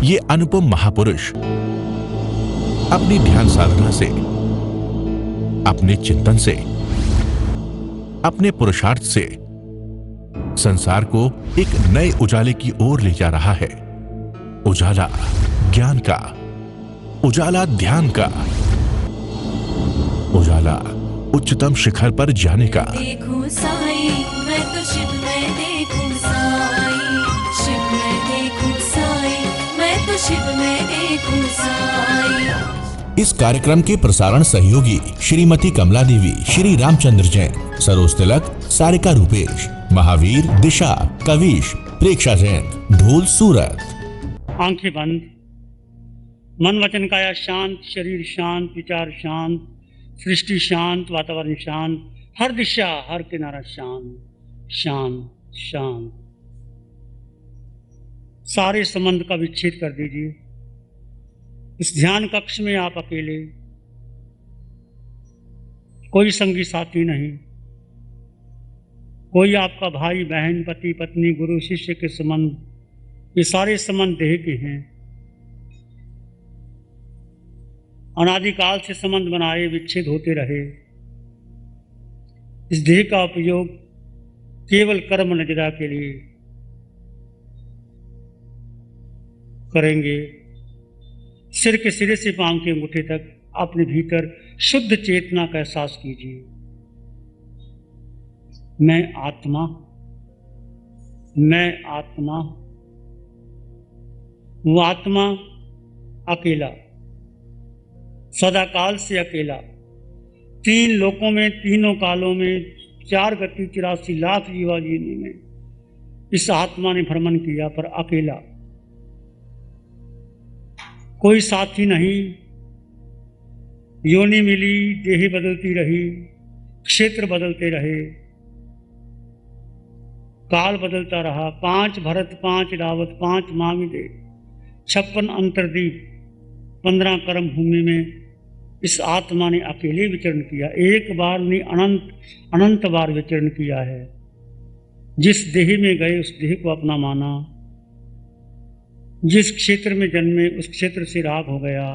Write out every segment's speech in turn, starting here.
ये अनुपम महापुरुष अपनी ध्यान साधना से, अपने चिंतन से, अपने पुरुषार्थ से संसार को एक नए उजाले की ओर ले जा रहा है। उजाला ज्ञान का, उजाला ध्यान का, उजाला उच्चतम शिखर पर जाने का। देखूं साई, मैं तो शिव में देखूं साई, शिव में देखूं साई, मैं तो शिव में देखूं साई। इस कार्यक्रम के प्रसारण सहयोगी श्रीमती कमला देवी, श्री रामचंद्र जैन, सरोज तिलक, सारिका रूपेश, महावीर, दिशा, कविश, प्रेक्षा जैन, ढोल सूरत। आंखें बंद, मन वचन काया शांत, शरीर शांत, विचार शांत, सृष्टि शांत, वातावरण शांत, हर दिशा हर किनारा शांत शांत शांत। सारे संबंध का विच्छेद कर दीजिए। इस ध्यान कक्ष में आप अकेले, कोई संगी साथी नहीं, कोई आपका भाई बहन, पति पत्नी, गुरु शिष्य के संबंध, ये सारे संबंध देह के हैं। अनादिकाल से संबंध बनाए विच्छेद होते रहे। इस देह का उपयोग केवल कर्म निजता के लिए करेंगे। सिर के सिरे से पांव के अंगूठे तक अपने भीतर शुद्ध चेतना का एहसास कीजिए। मैं आत्मा, मैं आत्मा, वो आत्मा अकेला, सदाकाल से अकेला, तीन लोकों में, तीनों कालों में, 4 गति 84 लाख जीवा जीने में इस आत्मा ने भ्रमण किया, पर अकेला, कोई साथी नहीं। योनि मिली, देह बदलती रही, क्षेत्र बदलते रहे, काल बदलता रहा। 5 भरत, 5 रावत, 5 मामिदे, 56 अंतर्दीप, 15 कर्म भूमि में इस आत्मा ने अकेले विचरण किया। एक बार नहीं, अनंत अनंत बार विचरण किया है। जिस देह में गए उस देह को अपना माना, जिस क्षेत्र में जन्मे उस क्षेत्र से राग हो गया,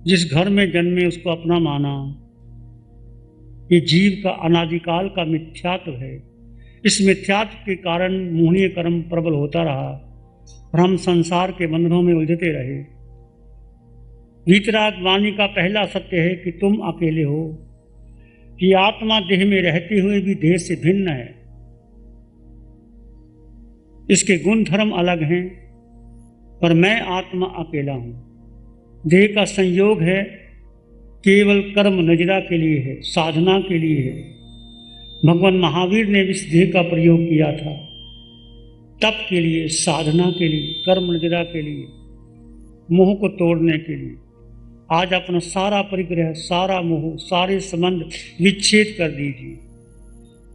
जिस घर में जन्मे उसको अपना माना। ये जीव का अनादिकाल का मिथ्यात्व है। इस मिथ्यात्व के कारण मोहनीय कर्म प्रबल होता रहा और हम संसार के बंधनों में उलझते रहे। वीतराग वाणी का पहला सत्य है कि तुम अकेले हो, कि आत्मा देह में रहते हुए भी देह से भिन्न है। इसके गुण धर्म अलग हैं, पर मैं आत्मा अकेला हूं। देह का संयोग है, केवल कर्म निजता के लिए है, साधना के लिए है। भगवान महावीर ने इस देह का प्रयोग किया था तप के लिए, साधना के लिए, कर्म निजता के लिए, मोह को तोड़ने के लिए। आज अपना सारा परिग्रह, सारा मोह, सारे संबंध विच्छेद कर दीजिए।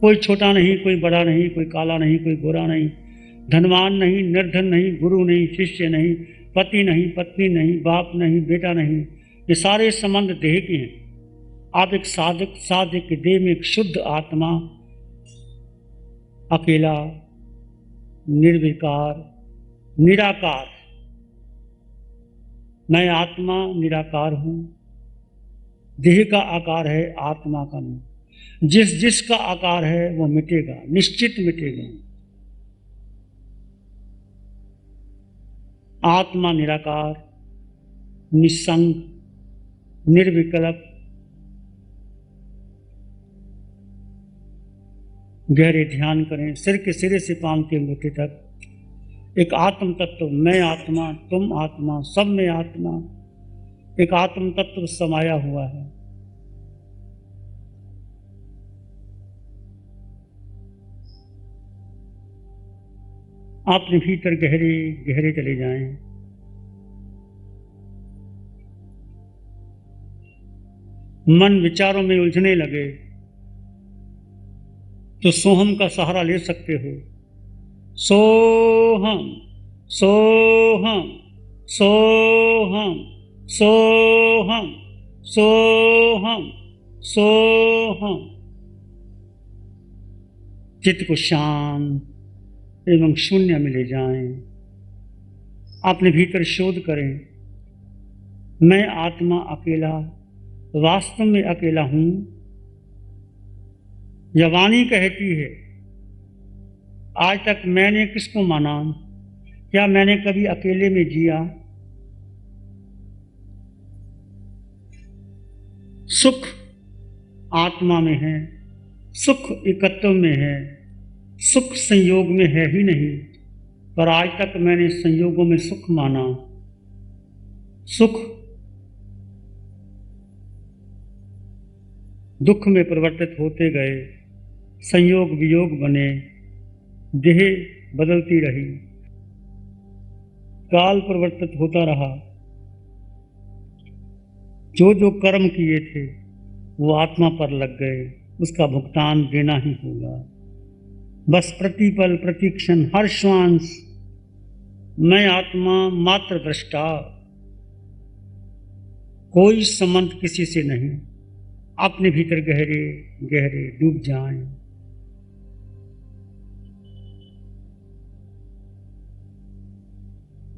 कोई छोटा नहीं, कोई बड़ा नहीं, कोई काला नहीं, कोई गोरा नहीं, धनवान नहीं, निर्धन नहीं, गुरु नहीं, शिष्य नहीं, पति नहीं, पत्नी नहीं, बाप नहीं, बेटा नहीं। ये सारे संबंध देह के हैं। आप एक साधक के देह में एक शुद्ध आत्मा, अकेला, निर्विकार, निराकार। मैं आत्मा निराकार हूं। देह का आकार है, आत्मा का नहीं। जिसका आकार है वो मिटेगा, निश्चित मिटेगा। आत्मा निराकार, निसंग, निर्विकल्प। गहरे ध्यान करें, सिर के सिरे से पांव के अंगूठे तक एक आत्म तत्व, मैं आत्मा, तुम आत्मा, सब में आत्मा, एक आत्म तत्व समाया हुआ है। अपने भीतर गहरे गहरे चले जाएं। मन विचारों में उलझने लगे तो सोहम का सहारा ले सकते हो। सोहम, सोहम, सोहम, सोहम, सोहम, सोहम। चित्त को शांत एवं शून्य में ले जाएं। अपने भीतर शोध करें। मैं आत्मा अकेला वास्तव में अकेला हूं। यह वाणी कहती है, आज तक मैंने किसको माना? क्या मैंने कभी अकेले में जिया? सुख आत्मा में है, सुख एकत्व में है, सुख संयोग में है ही नहीं। पर आज तक मैंने संयोगों में सुख माना। सुख दुख में परिवर्तित होते गए, संयोग वियोग बने, देह बदलती रही, काल परिवर्तित होता रहा। जो जो कर्म किए थे वो आत्मा पर लग गए, उसका भुगतान देना ही होगा। बस प्रतिपल प्रतिक्षण हर श्वास मैं आत्मा मात्र दृष्टा, कोई संबंध किसी से नहीं। अपने भीतर गहरे गहरे डूब जाएं।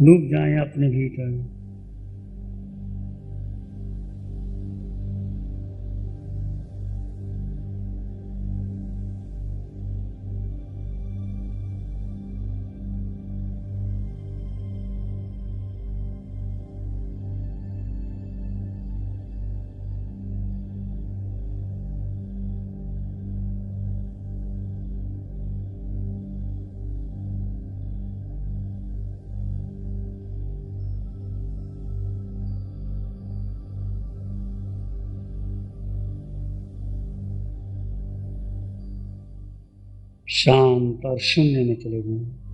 डूब जाएं अपने भीतर। शांत और शून्य में चले गए।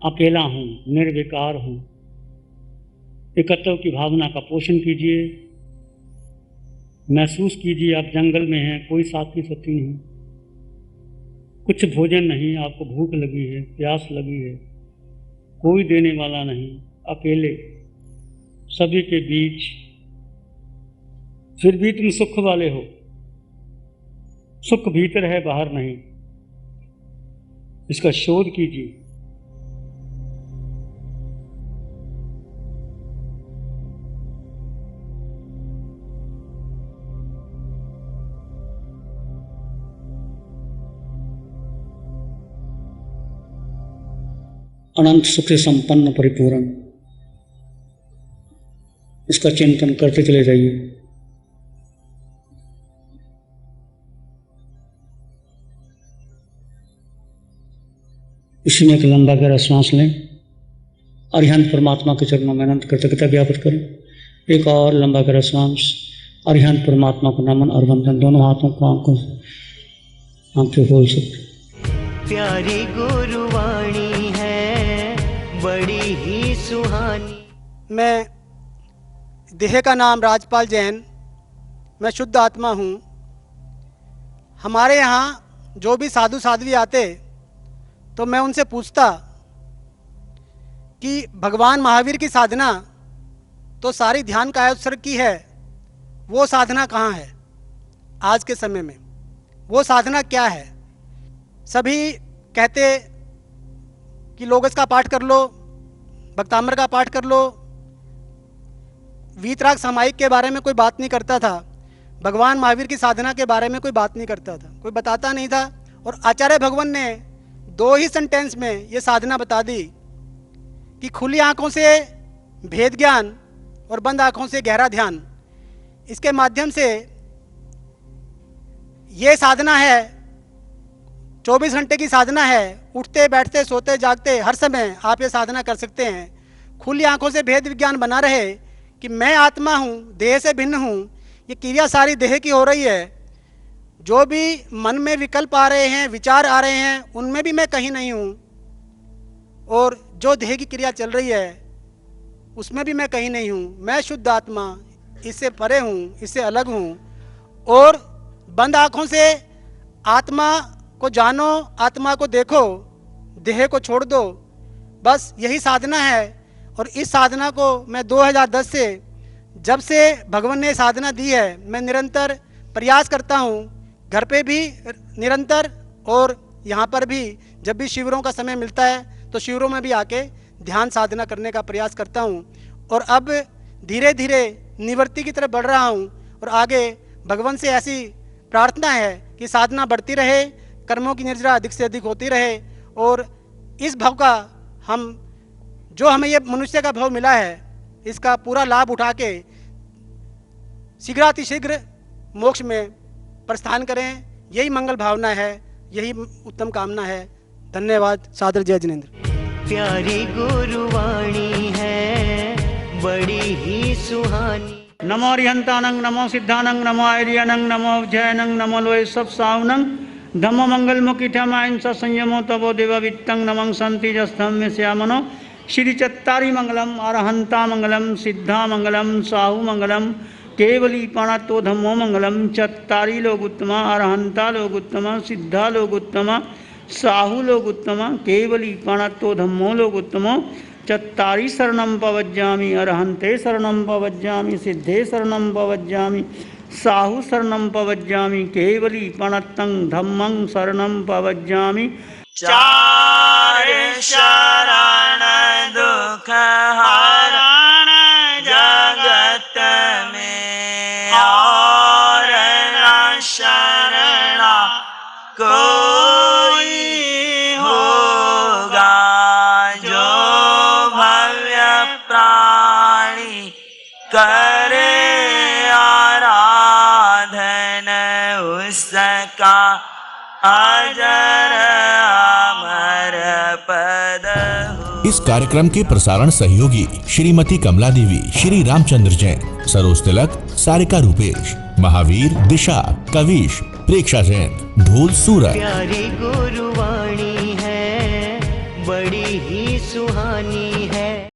अकेला हूँ, निर्विकार हूँ। एकत्व की भावना का पोषण कीजिए। महसूस कीजिए आप जंगल में हैं, कोई साथी साथी नहीं, कुछ भोजन नहीं, आपको भूख लगी है, प्यास लगी है, कोई देने वाला नहीं, अकेले सभी के बीच, फिर भी तुम सुख वाले हो। सुख भीतर है, बाहर नहीं। इसका शोध कीजिए। अनंत सुख से संपन्न परिपूर्ण, इसका चिंतन करते चले जाइए। इसी में एक लंबा गहरा सांस लें। अरिहंत परमात्मा के चरणों में अनंत कृतज्ञता ज्ञापित करें। एक और लंबा गहरा सांस। अरिहंत परमात्मा को नमन और वंदन। दोनों हाथों को आंखें खोल सकते। प्यारी गुरुवाणी है, बड़ी ही सुहानी। मैं देह का नाम राजपाल जैन, मैं शुद्ध आत्मा हूँ। हमारे यहाँ जो भी साधु साध्वी आते तो मैं उनसे पूछता कि भगवान महावीर की साधना तो सारी ध्यान काया उत्सर्ग की है, वो साधना कहाँ है आज के समय में, वो साधना क्या है। सभी कहते कि लोगस का पाठ कर लो, भक्तामर का पाठ कर लो। वीतराग सामायिक के बारे में कोई बात नहीं करता था, भगवान महावीर की साधना के बारे में कोई बात नहीं करता था, कोई बताता नहीं था। और आचार्य भगवान ने 2 ही सेंटेंस में ये साधना बता दी कि खुली आंखों से भेद ज्ञान और बंद आंखों से गहरा ध्यान, इसके माध्यम से ये साधना है, 24 घंटे की साधना है। उठते बैठते सोते जागते हर समय आप ये साधना कर सकते हैं। खुली आंखों से भेद विज्ञान बना रहे कि मैं आत्मा हूँ, देह से भिन्न हूँ। ये क्रिया सारी देह की हो रही है। जो भी मन में विकल्प आ रहे हैं, विचार आ रहे हैं, उनमें भी मैं कहीं नहीं हूँ। और जो देह की क्रिया चल रही है उसमें भी मैं कहीं नहीं हूँ। मैं शुद्ध आत्मा, इससे परे हूँ, इससे अलग हूँ। और बंद आँखों से आत्मा को जानो, आत्मा को देखो, देह को छोड़ दो। बस यही साधना है। और इस साधना को मैं 2010 से, जब से भगवान ने साधना दी है, मैं निरंतर प्रयास करता हूँ। घर पे भी निरंतर और यहाँ पर भी जब भी शिविरों का समय मिलता है तो शिविरों में भी आके ध्यान साधना करने का प्रयास करता हूँ। और अब धीरे धीरे निवृत्ति की तरफ बढ़ रहा हूँ। और आगे भगवान से ऐसी प्रार्थना है कि साधना बढ़ती रहे, कर्मों की निर्जरा अधिक से अधिक होती रहे। और इस भाव का जो हमें ये मनुष्य का भाव मिला है, इसका पूरा लाभ उठा के शीघ्रातिशीघ्र मोक्ष में प्रस्थान करें। यही मंगल भावना है, यही उत्तम कामना है। धन्यवाद। सादर जय जिनेंद्र। प्यारी गुरुवाणी है, बड़ी ही सुहानी। नमो अरिहंतानंग, नमो सिद्धानंग, नमो आर्यनंग, नमो जैनंग, नमो लोय सब सावनंग, धम्मो मंगल मुखिठमायन स संयमो तवो देव वित्तंग नमं संति जस्थम में श्यामनो। श्री चत्तारी मंगलम, अरहंता मंगलम, सिद्धा मंगलम, साहु मंगलम, केवली पाणतो धम्मो मंगलम। चत्तारी लोग उत्तमा, अरहंता लोग उत्तमा, सिद्धा लोग उत्तमा, साहु लोग उत्तमा, केवली पाणतो धम्मो लोग उत्तमो। चत्तारी शरणं पवज्जामि, अरहंते शरणं पवज्जामि, सिद्धे शरणं पवज्जामि, साहु शरणं पवज्जामि, केवली पाणतं धम्मं शरणं पवज्जामि। चार शरण दुख हरण जगत में, और न शरणा कोई होगा। जो भव्य प्राणी करे आराधन, उसका अजर अमर पद हो। इस कार्यक्रम के प्रसारण सहयोगी श्रीमती कमला देवी, श्री रामचंद्र जैन, सरोज तिलक, सारिका रूपेश, महावीर, दिशा, कविश, प्रेक्षा जैन, ढोल सूरज। प्यारी गुरुवाणी है, बड़ी ही सुहानी है।